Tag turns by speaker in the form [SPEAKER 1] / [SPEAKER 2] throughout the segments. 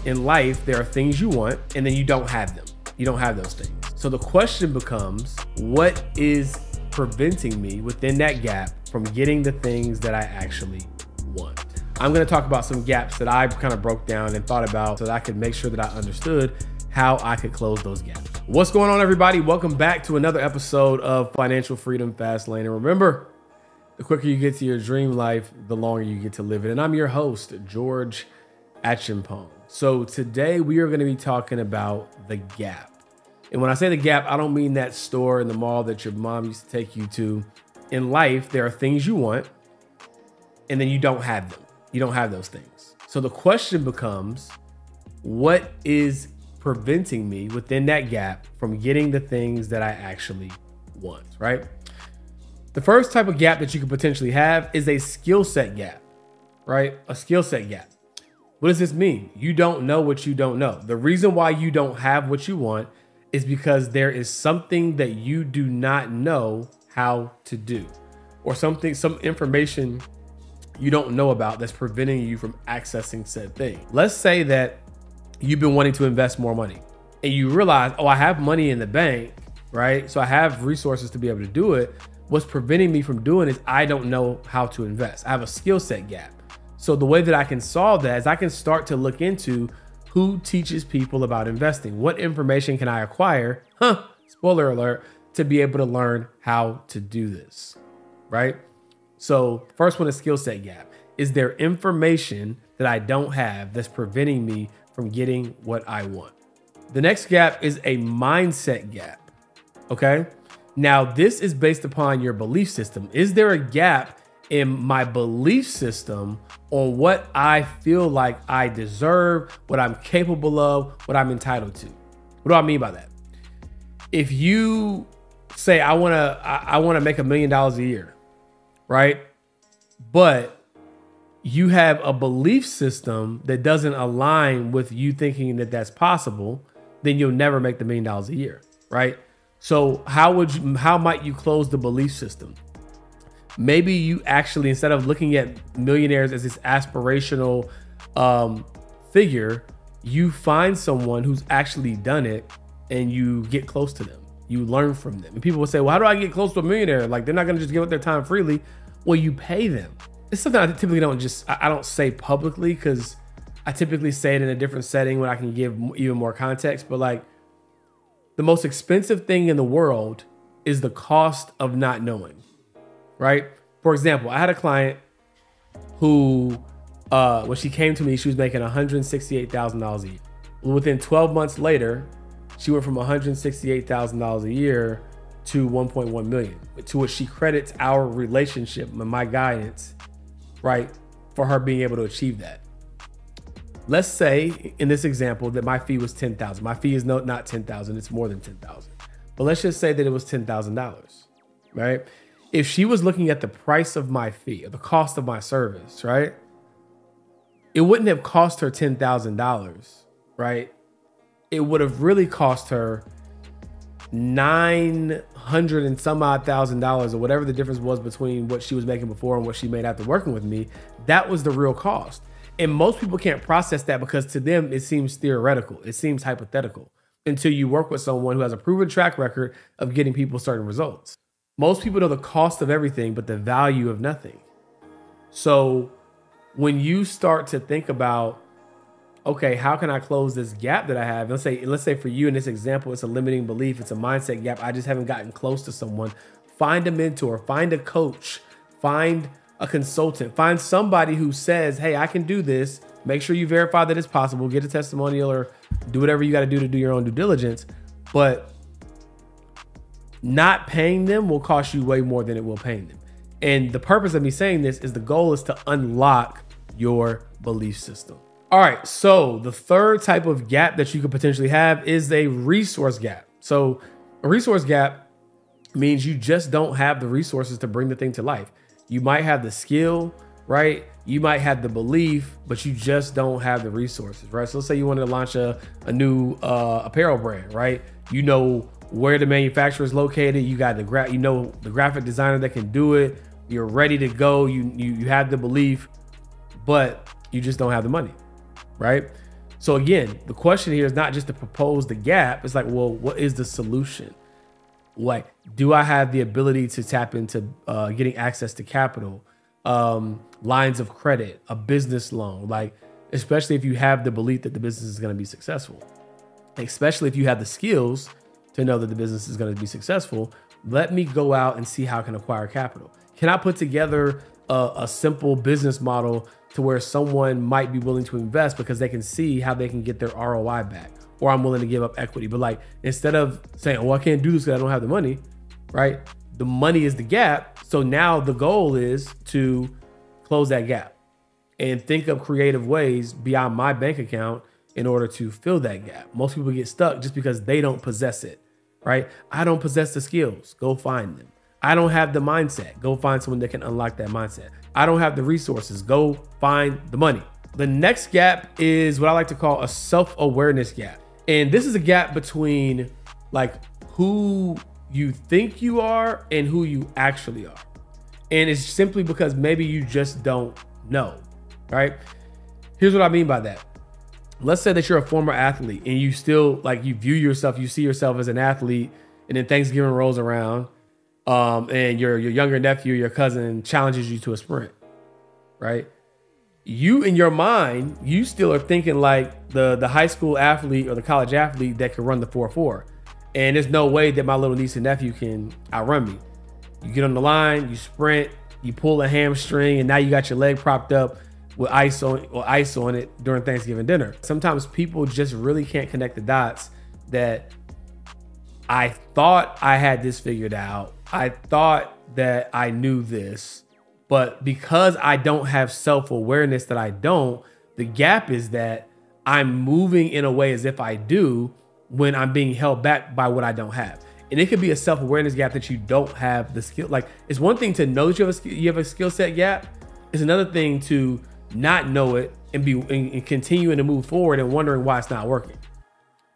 [SPEAKER 1] In life, there are things you want and then you don't have them. You don't have those things. So the question becomes, what is preventing me within that gap from getting the things that I actually want? I'm going to talk about some gaps that I kind of broke down and thought about so that I could make sure that I understood how I could close those gaps. What's going on, everybody? Welcome back to another episode of Financial Freedom Fast Lane. And remember, the quicker you get to your dream life, the longer you get to live it. And I'm your host, George Achimpong. So today we are going to be talking about the gap. And when I say the gap, I don't mean that store in the mall that your mom used to take you to. In life, there are things you want and then you don't have them. You don't have those things. So the question becomes, what is preventing me within that gap from getting the things that I actually want, right? The first type of gap that you could potentially have is a skill set gap, right? A skill set gap. What does this mean? You don't know what you don't know. The reason why you don't have what you want is because there is something that you do not know how to do, or some information you don't know about that's preventing you from accessing said thing. Let's say that you've been wanting to invest more money and you realize, oh, I have money in the bank, right? So I have resources to be able to do it. What's preventing me from doing is I don't know how to invest. I have a skill set gap. So the way that I can solve that is I can start to look into who teaches people about investing. What information can I acquire? Spoiler alert, to be able to learn how to do this, right? So first one is skill set gap. Is there information that I don't have that's preventing me from getting what I want? The next gap is a mindset gap, okay? Now this is based upon your belief system. Is there a gap in my belief system on what I feel like I deserve, what I'm capable of, what I'm entitled to? What do I mean by that? If you say, I wanna make $1 million a year, right? But you have a belief system that doesn't align with you thinking that that's possible, then you'll never make the $1 million a year, right? So how might you close the belief system? Maybe you actually, instead of looking at millionaires as this aspirational figure, you find someone who's actually done it and you get close to them. You learn from them. And people will say, well, how do I get close to a millionaire? Like, they're not going to just give up their time freely. Well, you pay them. It's something I typically I don't say publicly, because I typically say it in a different setting when I can give even more context. But like, the most expensive thing in the world is the cost of not knowing. Right? For example, I had a client who, when she came to me, she was making $168,000 a year. Within 12 months later, she went from $168,000 a year to 1.1 million, to which she credits our relationship and my guidance, right, for her being able to achieve that. Let's say in this example that my fee was $10,000. My fee is not $10,000, it's more than $10,000. But let's just say that it was $10,000, right? If she was looking at the price of my fee, or the cost of my service, right, it wouldn't have cost her $10,000, right? It would have really cost her $900 and some odd thousand, or whatever the difference was between what she was making before and what she made after working with me. That was the real cost. And most people can't process that because to them, it seems theoretical. It seems hypothetical until you work with someone who has a proven track record of getting people certain results. Most people know the cost of everything, but the value of nothing. So when you start to think about, okay, how can I close this gap that I have? Let's say for you in this example, it's a limiting belief. It's a mindset gap. I just haven't gotten close to someone. Find a mentor, find a coach, find a consultant, find somebody who says, hey, I can do this. Make sure you verify that it's possible, get a testimonial, or do whatever you got to do your own due diligence. But not paying them will cost you way more than it will paying them. And the purpose of me saying this is the goal is to unlock your belief system. All right, so the third type of gap that you could potentially have is a resource gap. So a resource gap means you just don't have the resources to bring the thing to life. You might have the skill, right? You might have the belief, but you just don't have the resources, right? So let's say you wanted to launch a new apparel brand, right? You know where the manufacturer is located. You got the graphic designer that can do it. You're ready to go. You have the belief, but you just don't have the money, right? So again, the question here is not just to propose the gap. It's like, well, what is the solution? Like, do I have the ability to tap into getting access to capital, lines of credit, a business loan? Like, especially if you have the belief that the business is going to be successful, especially if you have the skills to know that the business is going to be successful. Let me go out and see how I can acquire capital. Can I put together a simple business model to where someone might be willing to invest because they can see how they can get their ROI back, or I'm willing to give up equity? But like, instead of saying, oh, I can't do this because I don't have the money, right? The money is the gap. So now the goal is to close that gap and think of creative ways beyond my bank account in order to fill that gap. Most people get stuck just because they don't possess it, right? I don't possess the skills. Go find them. I don't have the mindset. Go find someone that can unlock that mindset. I don't have the resources. Go find the money. The next gap is what I like to call a self-awareness gap. And this is a gap between like who you think you are and who you actually are. And it's simply because maybe you just don't know, right? Here's what I mean by that. Let's say that you're a former athlete and you still like, you view yourself, you see yourself as an athlete, and then Thanksgiving rolls around, and your younger nephew, your cousin challenges you to a sprint, right? You in your mind, you still are thinking like the high school athlete or the college athlete that can run the 4.4. And there's no way that my little niece and nephew can outrun me. You get on the line, you sprint, you pull a hamstring, and now you got your leg propped up with ice on it during Thanksgiving dinner. Sometimes people just really can't connect the dots that I thought I had this figured out. I thought that I knew this, but because I don't have self-awareness that I don't, the gap is that I'm moving in a way as if I do when I'm being held back by what I don't have. And it could be a self-awareness gap that you don't have the skill. Like, it's one thing to know that you have a skill set gap. It's another thing to not know it and continuing to move forward and wondering why it's not working,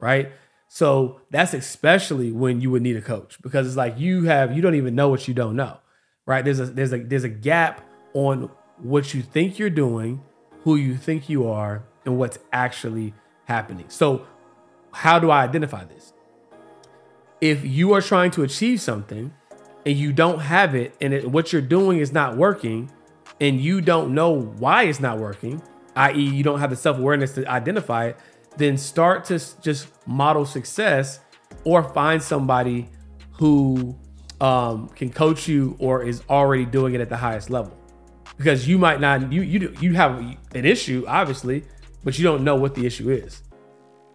[SPEAKER 1] right? So that's especially when you would need a coach, because it's like you don't even know what you don't know, right? There's a gap on what you think you're doing, who you think you are, and what's actually happening. So how do I identify this? If you are trying to achieve something and you don't have it, and what you're doing is not working, and you don't know why it's not working, i.e. you don't have the self-awareness to identify it, then start to just model success or find somebody who can coach you or is already doing it at the highest level. Because you might not, you have an issue, obviously, but you don't know what the issue is.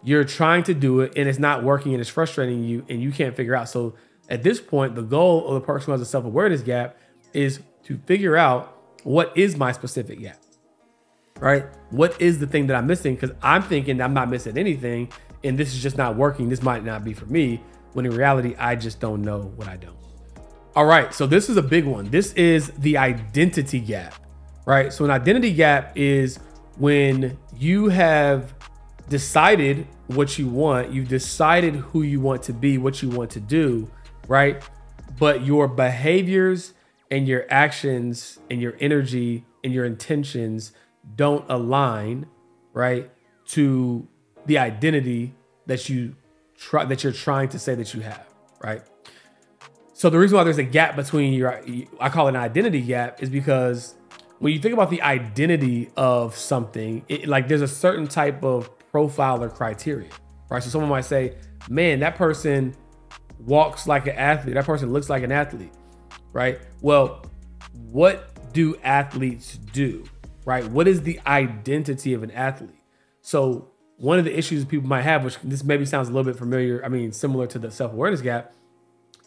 [SPEAKER 1] You're trying to do it and it's not working and it's frustrating you and you can't figure out. So at this point, the goal of the person who has a self-awareness gap is to figure out, what is my specific gap, right? What is the thing that I'm missing? Because I'm thinking I'm not missing anything and this is just not working. This might not be for me, when in reality, I just don't know what I don't. All right, so this is a big one. This is the identity gap, right? So an identity gap is when you have decided what you want, you've decided who you want to be, what you want to do, right? But your behaviors and your actions and your energy and your intentions don't align, right, to the identity that you're trying to say that you have, right? So the reason why there's a gap between I call it an identity gap, is because when you think about the identity of something, like there's a certain type of profile or criteria, right? So someone might say, man, that person walks like an athlete. That person looks like an athlete, right? Well, what do athletes do, right? What is the identity of an athlete? So one of the issues people might have, which this maybe sounds a little bit familiar, similar to the self-awareness gap,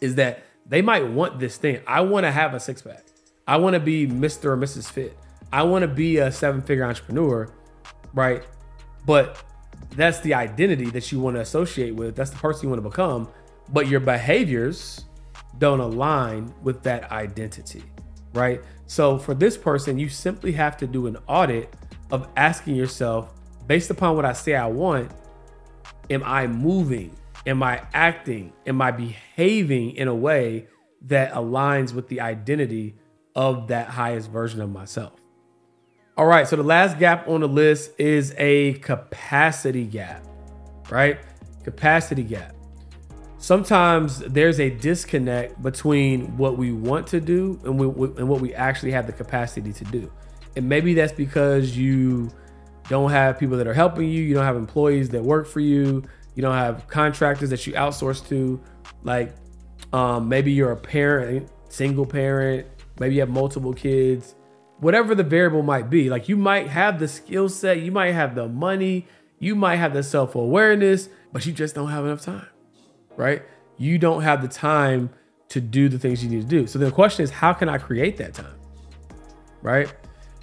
[SPEAKER 1] is that they might want this thing. I want to have a six-pack. I want to be Mr. or Mrs. Fit. I want to be a seven-figure entrepreneur, right? But that's the identity that you want to associate with. That's the person you want to become. But your behaviors don't align with that identity, right? So for this person, you simply have to do an audit of asking yourself, based upon what I say I want, am I moving? Am I acting? Am I behaving in a way that aligns with the identity of that highest version of myself? All right, so the last gap on the list is a capacity gap, right? Capacity gap. Sometimes there's a disconnect between what we want to do and what we actually have the capacity to do. And maybe that's because you don't have people that are helping you. You don't have employees that work for you. You don't have contractors that you outsource to. Like maybe you're a parent, single parent, maybe you have multiple kids, whatever the variable might be. Like you might have the skill set, you might have the money, you might have the self-awareness, but you just don't have enough time, right? You don't have the time to do the things you need to do. So the question is, how can I create that time, right?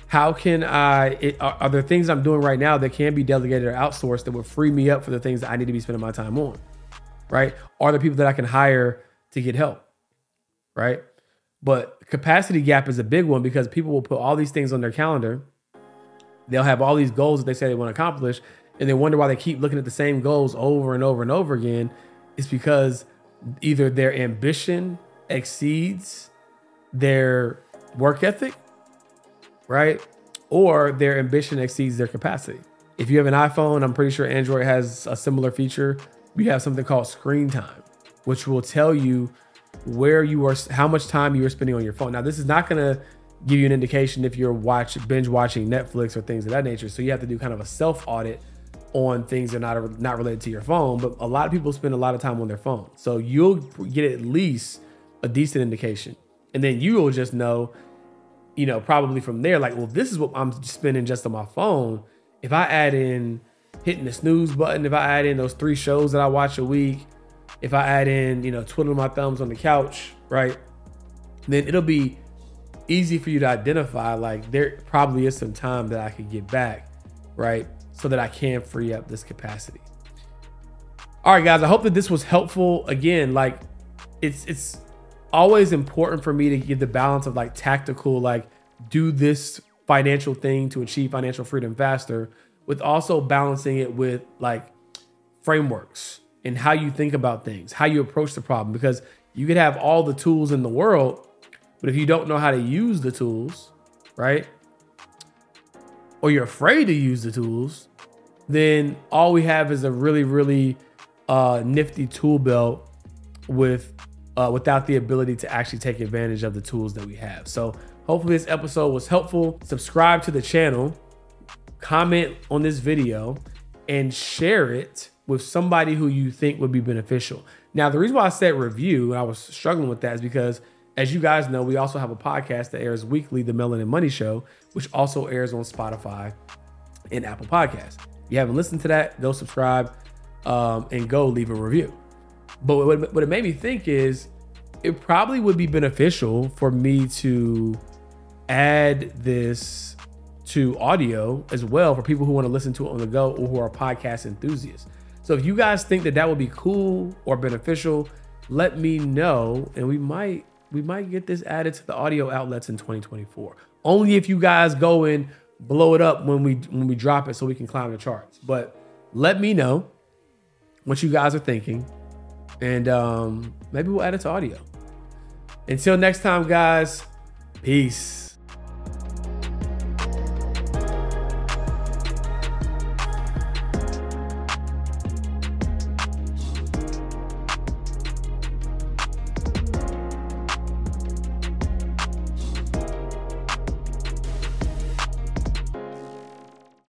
[SPEAKER 1] How can are there things I'm doing right now that can be delegated or outsourced that would free me up for the things that I need to be spending my time on, right? Are there people that I can hire to get help, right? But capacity gap is a big one because people will put all these things on their calendar. They'll have all these goals that they say they want to accomplish, and they wonder why they keep looking at the same goals over and over and over again. It's because either their ambition exceeds their work ethic, right? Or their ambition exceeds their capacity. If you have an iPhone, I'm pretty sure Android has a similar feature. We have something called screen time, which will tell you where you are, how much time you are spending on your phone. Now, this is not going to give you an indication if you're binge watching Netflix or things of that nature. So you have to do kind of a self audit on things that are not related to your phone. But a lot of people spend a lot of time on their phone. So you'll get at least a decent indication. And then you will just know, you know, probably from there, like, well, this is what I'm spending just on my phone. If I add in hitting the snooze button, if I add in those 3 shows that I watch a week, if I add in, you know, twiddling my thumbs on the couch, right, then it'll be easy for you to identify, like, there probably is some time that I could get back, right, so that I can free up this capacity. All right, guys, I hope that this was helpful. Again, like, it's always important for me to get the balance of like tactical, like do this financial thing to achieve financial freedom faster, with also balancing it with like frameworks and how you think about things, how you approach the problem, because you could have all the tools in the world, but if you don't know how to use the tools, right? Or you're afraid to use the tools, then all we have is a really, really nifty tool belt without the ability to actually take advantage of the tools that we have. So hopefully this episode was helpful. Subscribe to the channel, comment on this video, and share it with somebody who you think would be beneficial. Now, the reason why I said review, and I was struggling with that, is because, as you guys know, we also have a podcast that airs weekly, The Melanin Money Show, which also airs on Spotify and Apple Podcasts. If you haven't listened to that, go subscribe and go leave a review. But what it made me think is it probably would be beneficial for me to add this to audio as well for people who want to listen to it on the go or who are podcast enthusiasts. So if you guys think that would be cool or beneficial, let me know, and we might get this added to the audio outlets in 2024. Only if you guys go and blow it up when we drop it so we can climb the charts. But let me know what you guys are thinking, and maybe we'll add it to audio. Until next time, guys, peace.